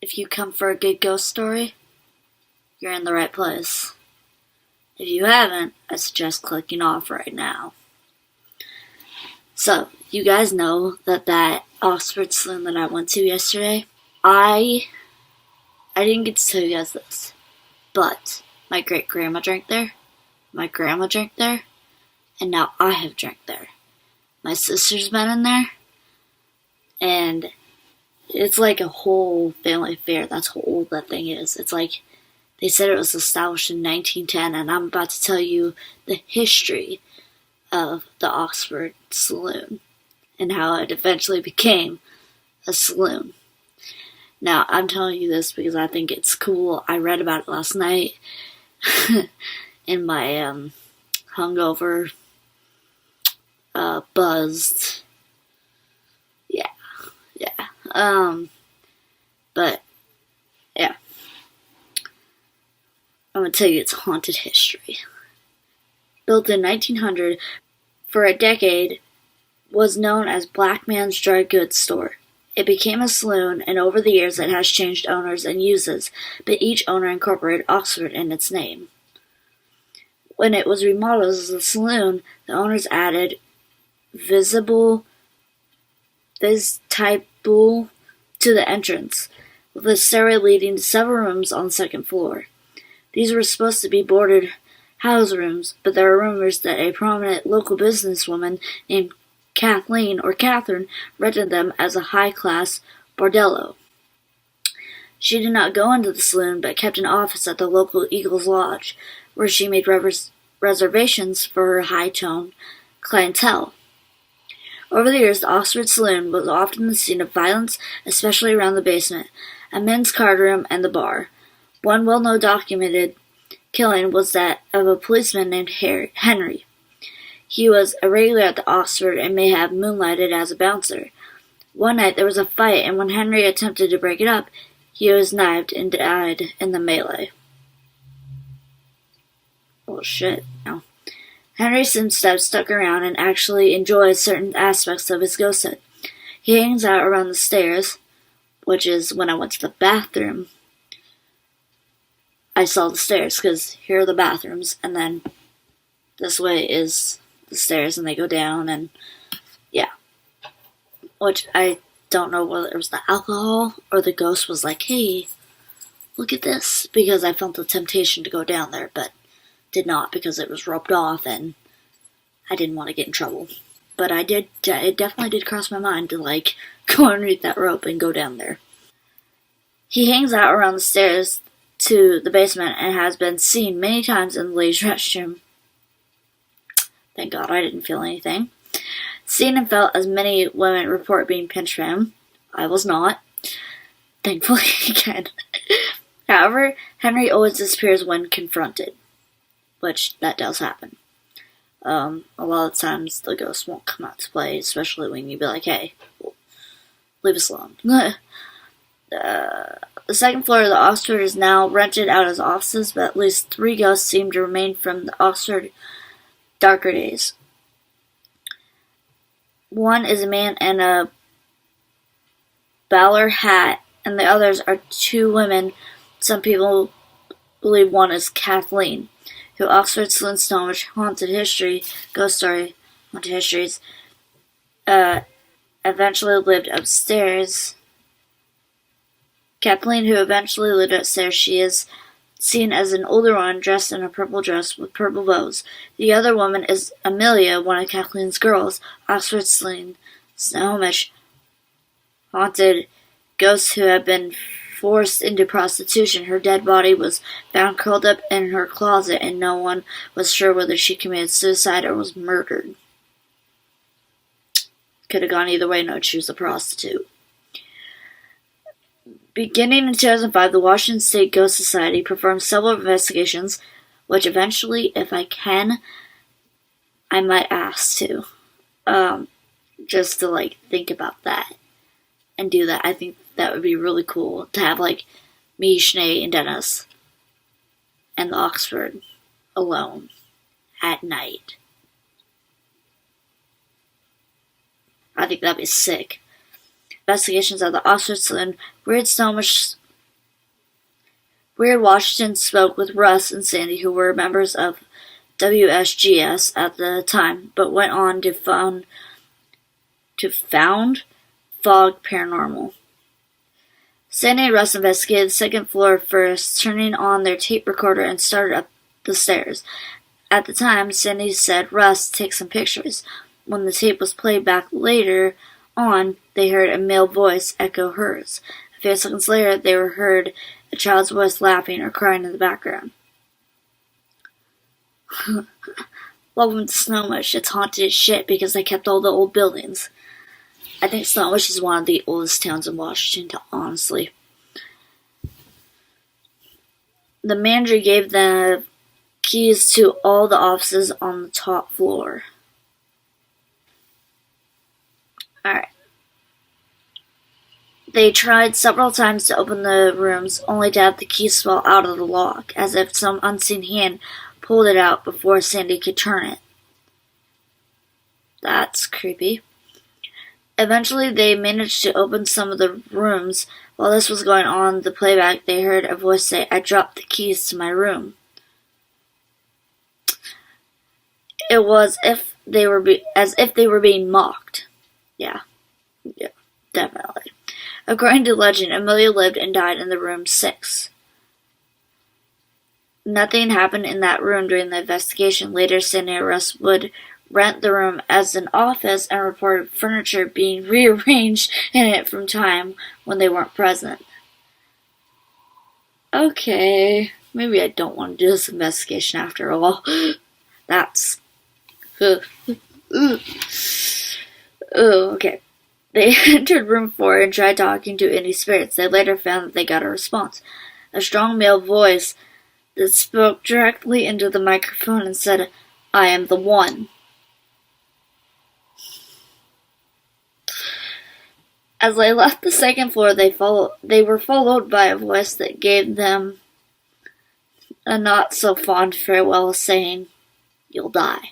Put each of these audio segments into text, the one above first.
If you come for a good ghost story, you're in the right place. If you haven't, I suggest clicking off right now. So, you guys know that Oxford Saloon that I went to yesterday, I didn't get to tell you guys this, but my great-grandma drank there, my grandma drank there, and now I have drank there. My sister's been in there, and it's like a whole family affair. That's how old that thing is. It's like, they said it was established in 1910, and I'm about to tell you the history of the Oxford Saloon and how it eventually became a saloon. Now, I'm telling you this because I think it's cool. I read about it last night in my hungover, buzzed. Yeah. But, yeah. I'm going to tell you its haunted history. Built in 1900, for a decade, was known as Black Man's Dry Goods Store. It became a saloon, and over the years it has changed owners and uses, but each owner incorporated Oxford in its name. When it was remodeled as a saloon, the owners added vestibule to the entrance, with a stairway leading to several rooms on the second floor. These were supposed to be boarded house rooms, but there are rumors that a prominent local businesswoman named Kathleen or Catherine rented them as a high-class bordello. She did not go into the saloon, but kept an office at the local Eagles Lodge, where she made reservations for her high-tone clientele. Over the years, the Oxford Saloon was often the scene of violence, especially around the basement, a men's card room, and the bar. One well-known documented killing was that of a policeman named Henry. He was a regular at the Oxford and may have moonlighted as a bouncer. One night there was a fight, and when Henry attempted to break it up, he was knifed and died in the melee. Oh shit, no. Henry since then stuck around and actually enjoys certain aspects of his ghosthood. He hangs out around the stairs, which is when I went to the bathroom. I saw the stairs, because here are the bathrooms, and then this way is the stairs, and they go down, and yeah. Which I don't know whether it was the alcohol, or the ghost was like, hey, look at this, because I felt the temptation to go down there, but did not, because it was roped off, and I didn't want to get in trouble. But it definitely did cross my mind to, like, go underneath that rope and go down there. He hangs out around the stairs to the basement and has been seen many times in the ladies' restroom. Thank God I didn't feel anything. Seen and felt as many women report being pinched for him. I was not. Thankfully, again. However, Henry always disappears when confronted, which that does happen. A lot of times the ghost won't come out to play, especially when you be like, hey, leave us alone. The second floor of the Oxford is now rented out as offices, but at least 3 ghosts seem to remain from the Oxford darker days. One is a man in a bowler hat, and the others are 2 women. Some people believe one is Kathleen, who Oxford Saloon Snohomish Haunted Histories eventually lived upstairs. Kathleen, who eventually lived upstairs, she is seen as an older woman dressed in a purple dress with purple bows. The other woman is Amelia, one of Kathleen's girls. Oxford Saloon Snohomish haunted ghosts who have been forced into prostitution. Her dead body was found curled up in her closet, and no one was sure whether she committed suicide or was murdered. Could have gone either way. No, she was a prostitute. Beginning in 2005, the Washington State Ghost Society performed several investigations, which eventually, if I can, I might ask to. Just to, like, think about that and do that. I think that would be really cool to have, like, me, Sinead, and Dennis and the Oxford alone at night. I think that'd be sick. Investigations of the Oxford Saloon, weird Snohomish Weird Washington spoke with Russ and Sandy, who were members of WSGS at the time, but went on to found Fog Paranormal. Sandy and Russ investigated the second floor first, turning on their tape recorder and started up the stairs. At the time, Sandy said Russ take some pictures. When the tape was played back later on, they heard a male voice echo hers. A few seconds later, they heard a child's voice laughing or crying in the background. Welcome to Snohomish. It's haunted as shit because they kept all the old buildings. I think Snohomish is one of the oldest towns in Washington, honestly. The manager gave the keys to all the offices on the top floor. Alright. They tried several times to open the rooms, only to have the keys fall out of the lock, as if some unseen hand pulled it out before Sandy could turn it. That's creepy. Eventually, they managed to open some of the rooms. While this was going on, the playback, they heard a voice say, "I dropped the keys to my room." It was as if they were being mocked. Yeah, definitely. According to legend, Amelia lived and died in the room 6. Nothing happened in that room during the investigation. Later, Sandy and Russ would rent the room as an office and reported furniture being rearranged in it from time when they weren't present. Okay, maybe I don't want to do this investigation after all. That's... okay. They entered room 4 and tried talking to any spirits. They later found that they got a response. A strong male voice that spoke directly into the microphone and said, "I am the one." As they left the second floor, they were followed by a voice that gave them a not-so-fond farewell, saying, "You'll die."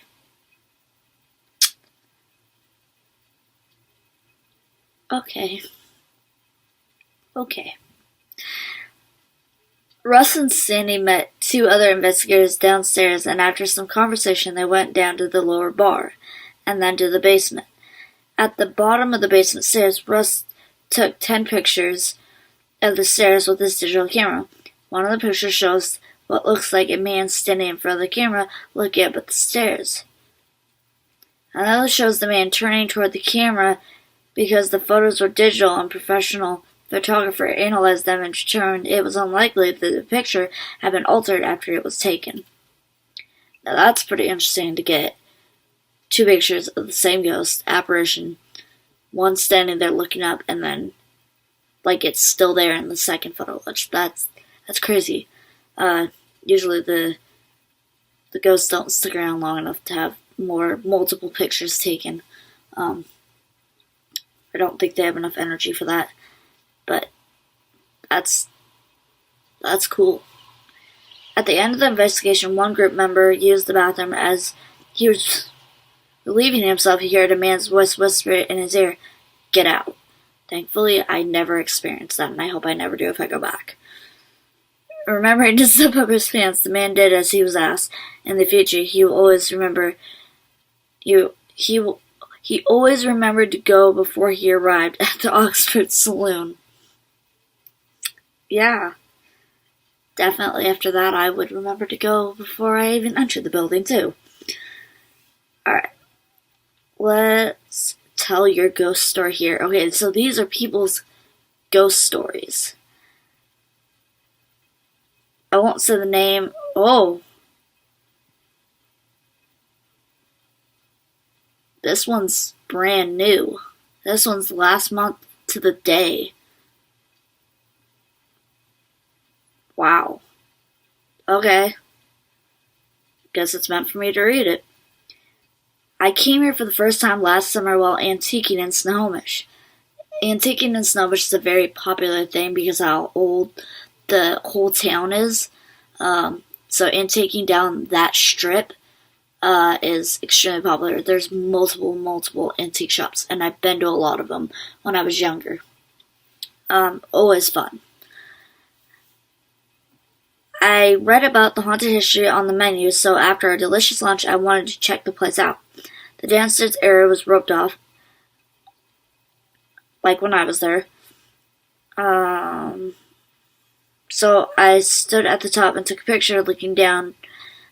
Okay. Russ and Sandy met 2 other investigators downstairs, and after some conversation, they went down to the lower bar, and then to the basement. At the bottom of the basement stairs, Russ took 10 pictures of the stairs with his digital camera. One of the pictures shows what looks like a man standing in front of the camera looking up at the stairs. Another shows the man turning toward the camera. Because the photos were digital and professional photographer analyzed them and determined it was unlikely that the picture had been altered after it was taken. Now that's pretty interesting to get 2 pictures of the same ghost apparition, one standing there looking up, and then like it's still there in the second photo. That's crazy. Usually the ghosts don't stick around long enough to have multiple pictures taken. I don't think they have enough energy for that, but that's cool. At the end of the investigation, one group member used the bathroom. As he was relieving himself, he heard a man's voice whisper in his ear, "Get out." Thankfully, I never experienced that, and I hope I never do if I go back. Remembering to zip up his pants, the man did as he was asked. In the future, he will always remember. He always remembered to go before he arrived at the Oxford Saloon. Yeah. Definitely after that, I would remember to go before I even entered the building, too. Alright. Let's tell your ghost story here. Okay, so these are people's ghost stories. I won't say the name. Oh. This one's brand new. This one's last month to the day. Wow. Okay. Guess it's meant for me to read it. I came here for the first time last summer while antiquing in Snohomish. Antiquing in Snohomish is a very popular thing because of how old the whole town is. So antiquing down that strip is extremely popular. There's multiple antique shops, and I've been to a lot of them when I was younger. Always fun. I read about the haunted history on the menu, so after our delicious lunch, I wanted to check the place out. The downstairs area was roped off, like when I was there. So I stood at the top and took a picture looking down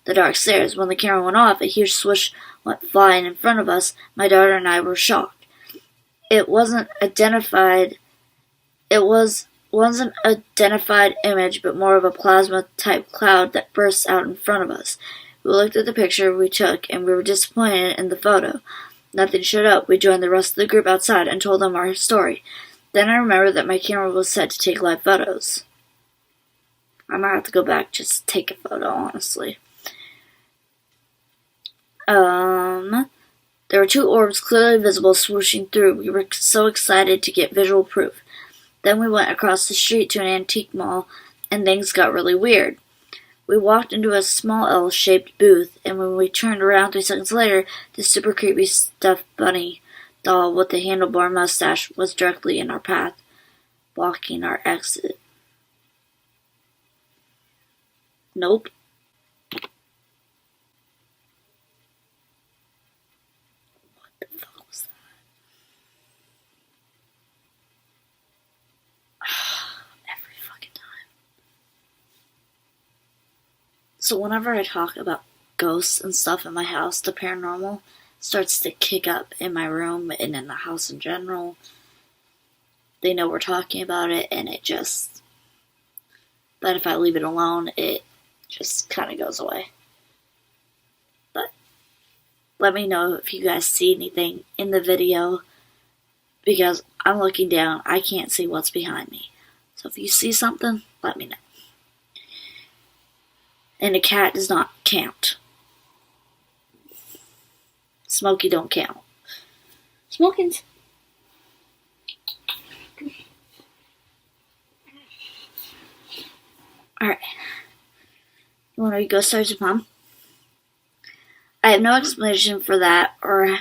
the dark stairs. When the camera went off, a huge swoosh went flying in front of us. My daughter and I were shocked. It wasn't identified image, but more of a plasma-type cloud that burst out in front of us. We looked at the picture we took, and we were disappointed in the photo. Nothing showed up. We joined the rest of the group outside and told them our story. Then I remembered that my camera was set to take live photos. I might have to go back just to take a photo, honestly. There were 2 orbs clearly visible swooshing through. We were so excited to get visual proof. Then we went across the street to an antique mall, and things got really weird. We walked into a small L-shaped booth, and when we turned around 3 seconds later, the super creepy stuffed bunny doll with the handlebar mustache was directly in our path, blocking our exit. Nope. What the fuck was that? Every fucking time. So whenever I talk about ghosts and stuff in my house, the paranormal starts to kick up in my room and in the house in general. They know we're talking about it, and it just... But if I leave it alone, it just kind of goes away. But let me know if you guys see anything in the video, because I'm looking down. I can't see what's behind me. So if you see something, let me know. And a cat does not count. Smokey don't count. Smoking's... Alright. You want to go start with Mom? I have no explanation for that or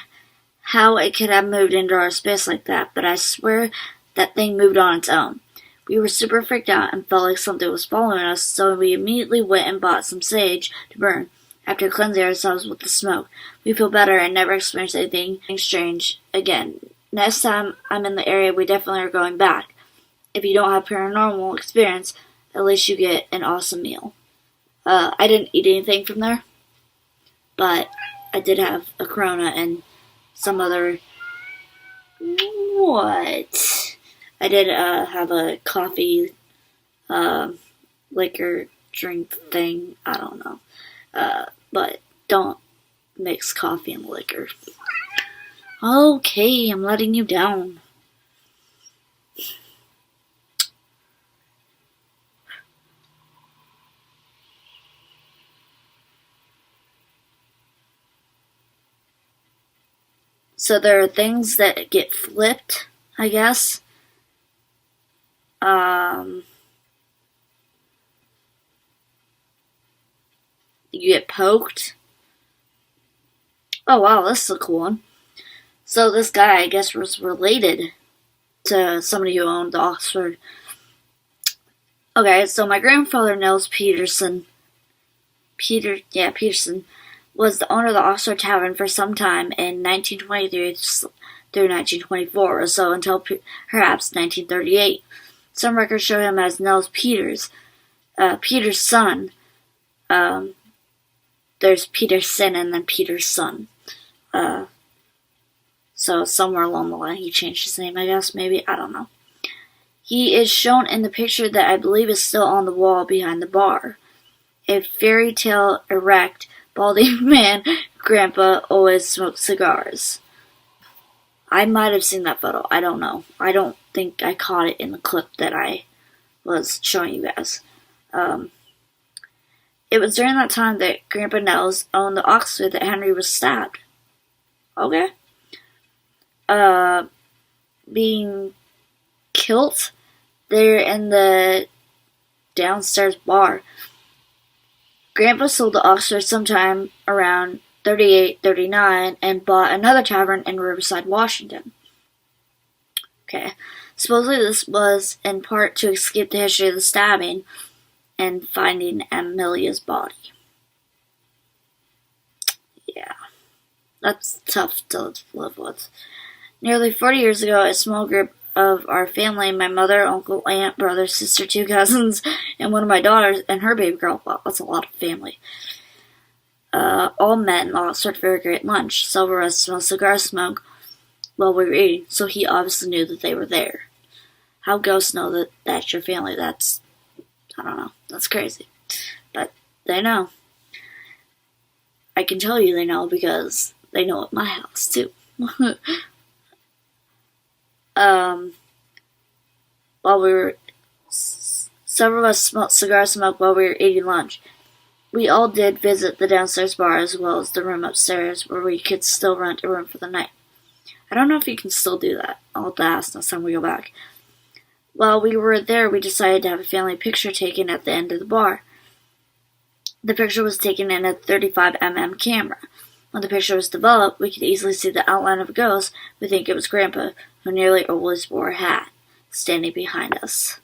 how it could have moved into our space like that, but I swear that thing moved on its own. We were super freaked out and felt like something was following us, so we immediately went and bought some sage to burn. After cleansing ourselves with the smoke, we feel better and never experience anything strange again. Next time I'm in the area, we definitely are going back. If you don't have paranormal experience, at least you get an awesome meal. I didn't eat anything from there, but I did have a Corona and some other... What? I did have a coffee, liquor drink thing. I don't know. But don't mix coffee and liquor. Okay, I'm letting you down. So there are things that get flipped, I guess. You get poked. Oh wow, this is a cool one. So this guy, I guess, was related to somebody who owned the Oxford. Okay, so my grandfather, Nels Peterson, Peterson, was the owner of the Oxford Tavern for some time in 1923 through 1924 or so, until perhaps 1938. Some records show him as Nels Peters, Peter's son. There's Peterson and then Peter's son. So somewhere along the line he changed his name, I guess, maybe, I don't know. He is shown in the picture that I believe is still on the wall behind the bar. A fairy tale erect, balding man, Grandpa always smoked cigars. I might have seen that photo, I don't know. I don't think I caught it in the clip that I was showing you guys. It was during that time that Grandpa Nels owned the Oxford that Henry was stabbed. Okay. Being killed there in the downstairs bar. Grandpa sold the Oxford sometime around 38, 39 and bought another tavern in Riverside, Washington. Okay. Supposedly this was in part to escape the history of the stabbing and finding Amelia's body. Yeah, that's tough to live with. Nearly 40 years ago, a small group of our family, my mother, uncle, aunt, brother, sister, 2 cousins, and one of my daughters, and her baby girl, well, that's a lot of family, all met and all served very great lunch. Several of us smelled cigar smoke while we were eating, so he obviously knew that they were there. How ghosts know that that's your family, that's, I don't know, that's crazy. But they know. I can tell you they know because they know at my house, too. While we were, several of us smoked cigar smoke while we were eating lunch. We all did visit the downstairs bar as well as the room upstairs where we could still rent a room for the night. I don't know if you can still do that. I'll have to ask next time we go back. While we were there, we decided to have a family picture taken at the end of the bar. The picture was taken in a 35mm camera. When the picture was developed, we could easily see the outline of a ghost. We think it was Grandpa, who nearly always wore a hat, standing behind us.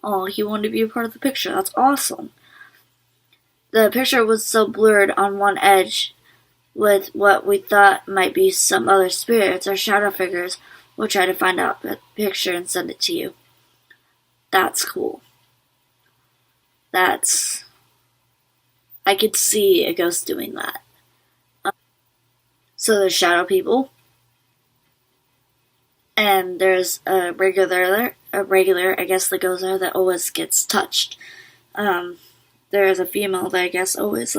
Oh, he wanted to be a part of the picture. That's awesome. The picture was so blurred on one edge with what we thought might be some other spirits or shadow figures. We'll try to find out the picture and send it to you. That's cool. I could see a ghost doing that. So there's shadow people. And there's a regular, I guess, that goes there that always gets touched. There is a female that I guess always,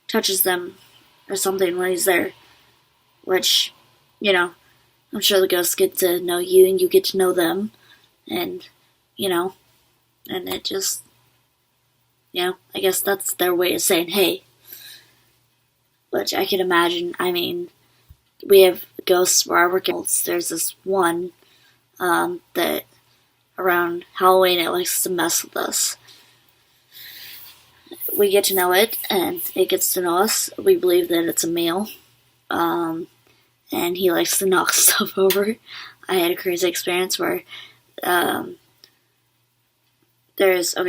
touches them or something when he's there. Which, I'm sure the ghosts get to know you and you get to know them. And, and it just, I guess that's their way of saying, hey. Which I can imagine, we have ghosts where I work at. There's this one that around Halloween it likes to mess with us. We get to know it, and it gets to know us. We believe that it's a male, and he likes to knock stuff over. I had a crazy experience where there's a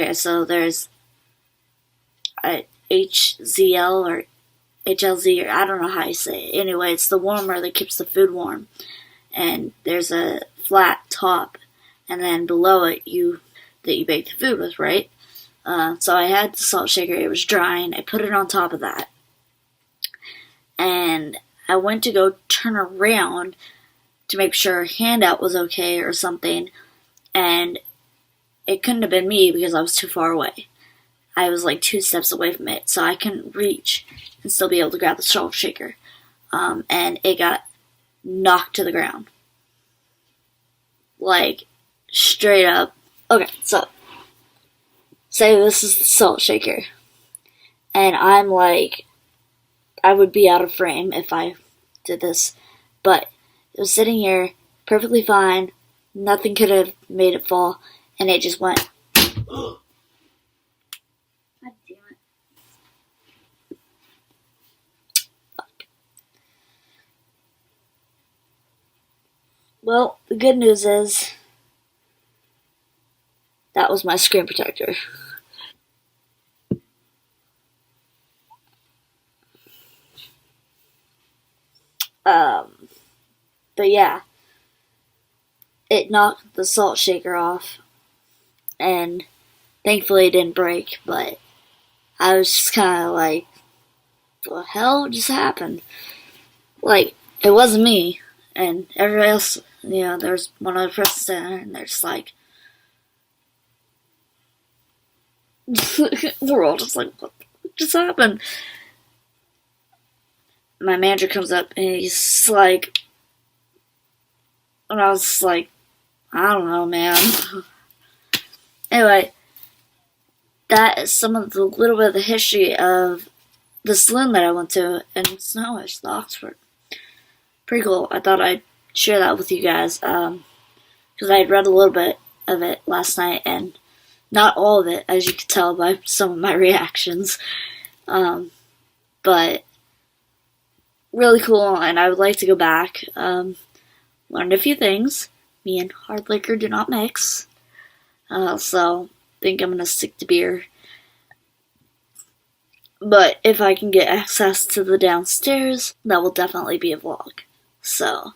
HZL or HLZ, or I don't know how you say it. Anyway, it's the warmer that keeps the food warm. And there's a flat top, and then below it that you bake the food with, right? So I had the salt shaker. It was drying. I put it on top of that. And I went to go turn around to make sure handout was okay or something. And it couldn't have been me because I was too far away. I was 2 steps away from it, so I couldn't reach and still be able to grab the salt shaker. And it got knocked to the ground. Straight up. Okay, so, say this is the salt shaker. And I'm I would be out of frame if I did this. But it was sitting here, perfectly fine. Nothing could have made it fall. And it just went. Well, the good news is that was my screen protector. But yeah, it knocked the salt shaker off, and thankfully it didn't break, but I was just kind of what the hell just happened? It wasn't me, and everybody else, there's one other person there, and they're just we're all just what just happened? My manager comes up, and he's and I was I don't know, man. Anyway, that is some of the little bit of the history of the saloon that I went to in Snohomish, the Oxford. Pretty cool. I thought I'd share that with you guys, because I had read a little bit of it last night, and not all of it, as you could tell by some of my reactions. But really cool, and I would like to go back. Learned a few things. Me and hard liquor do not mix. So think I'm gonna stick to beer. But if I can get access to the downstairs, that will definitely be a vlog. So,